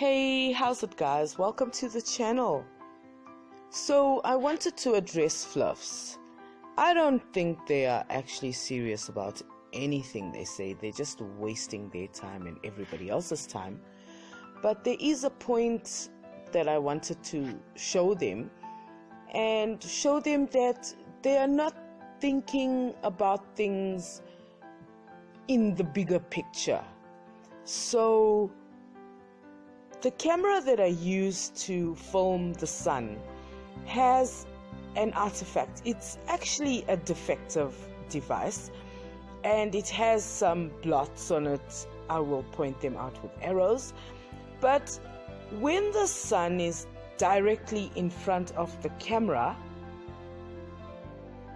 Hey, how's it guys? Welcome to the channel. So I wanted to address flerfs. I don't think they are actually serious about anything they say. They're just wasting their time and everybody else's time. But there is a point that I wanted to show them and show them that they are not thinking about things in the bigger picture. So the camera that I use to film the sun has an artifact. It's actually a defective device and it has some blots on it. I will point them out with arrows. But when the sun is directly in front of the camera,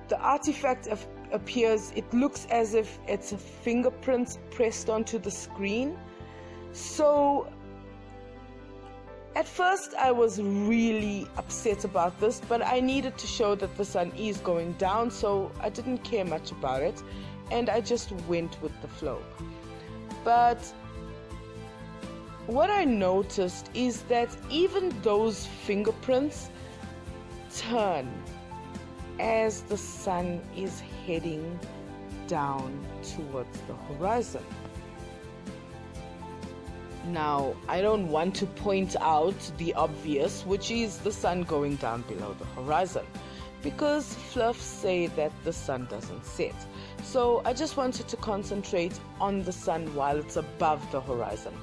the artifact appears. It looks as if it's a fingerprint pressed onto the screen. So at first I was really upset about this, but I needed to show that the sun is going down, so I didn't care much about it and I just went with the flow. But what I noticed is that even those fingerprints turn as the sun is heading down towards the horizon. Now, I don't want to point out the obvious, which is the sun going down below the horizon, because flerfs say that the sun doesn't set. So I just wanted to concentrate on the sun while it's above the horizon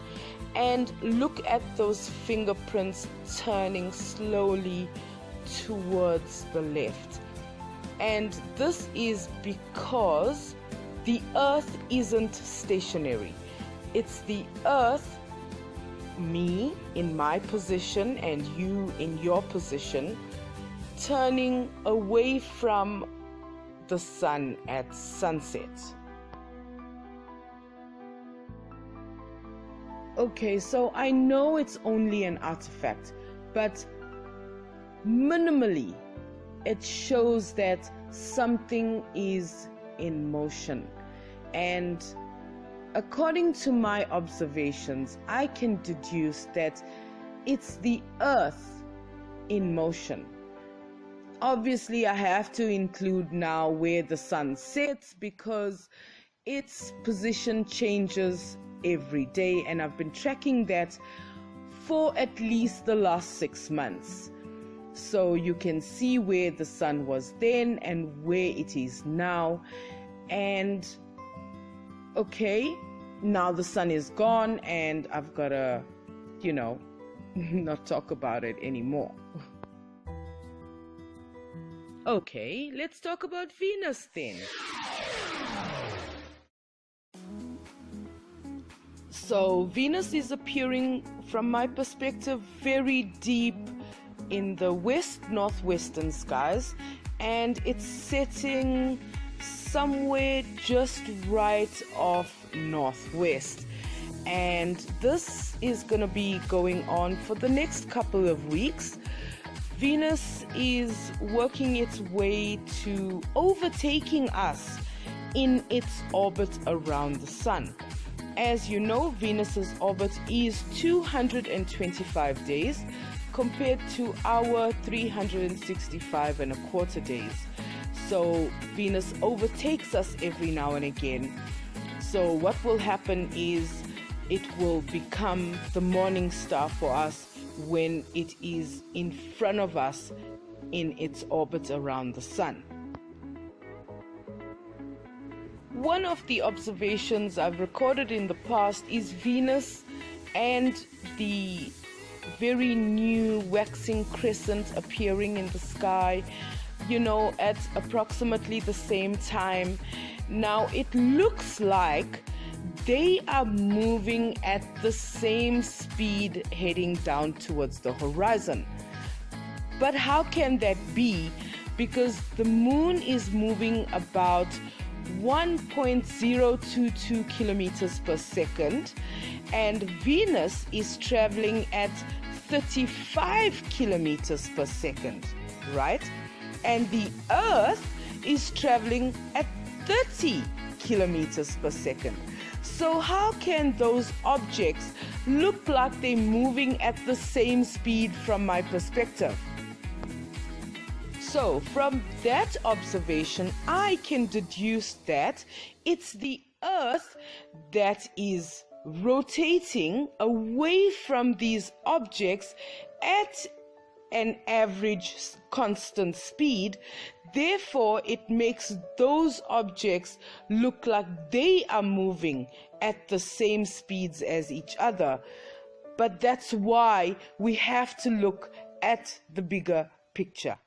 and look at those fingerprints turning slowly towards the left. And this is because the earth isn't stationary. It's the earth, me in my position and you in your position, turning away from the sun at sunset. Okay, so I know it's only an artifact, but minimally it shows that something is in motion. And according to my observations, I can deduce that it's the earth in motion. Obviously, I have to include now where the sun sets because its position changes every day, and I've been tracking that for at least the last 6 months. So you can see where the sun was then and where it is now. And okay, now the sun is gone and I've got to, not talk about it anymore. Okay, let's talk about Venus then. So Venus is appearing, from my perspective, very deep in the northwestern skies, and it's setting somewhere just right off northwest. And this is going to be going on for the next couple of weeks. Venus is working its way to overtaking us in its orbit around the sun. As you know, Venus's orbit is 225 days compared to our 365 and a quarter days. So Venus overtakes us every now and again. So what will happen is it will become the morning star for us when it is in front of us in its orbit around the sun. One of the observations I've recorded in the past is Venus and the very new waxing crescent appearing in the sky, at approximately the same time. Now it looks like they are moving at the same speed heading down towards the horizon. But how can that be? Because the moon is moving about 1.022 kilometers per second and Venus is traveling at 35 kilometers per second, right? And the Earth is traveling at 30 kilometers per second. So how can those objects look like they're moving at the same speed from my perspective? So from that observation, I can deduce that it's the Earth that is rotating away from these objects at an average constant speed. Therefore, it makes those objects look like they are moving at the same speeds as each other. But that's why we have to look at the bigger picture.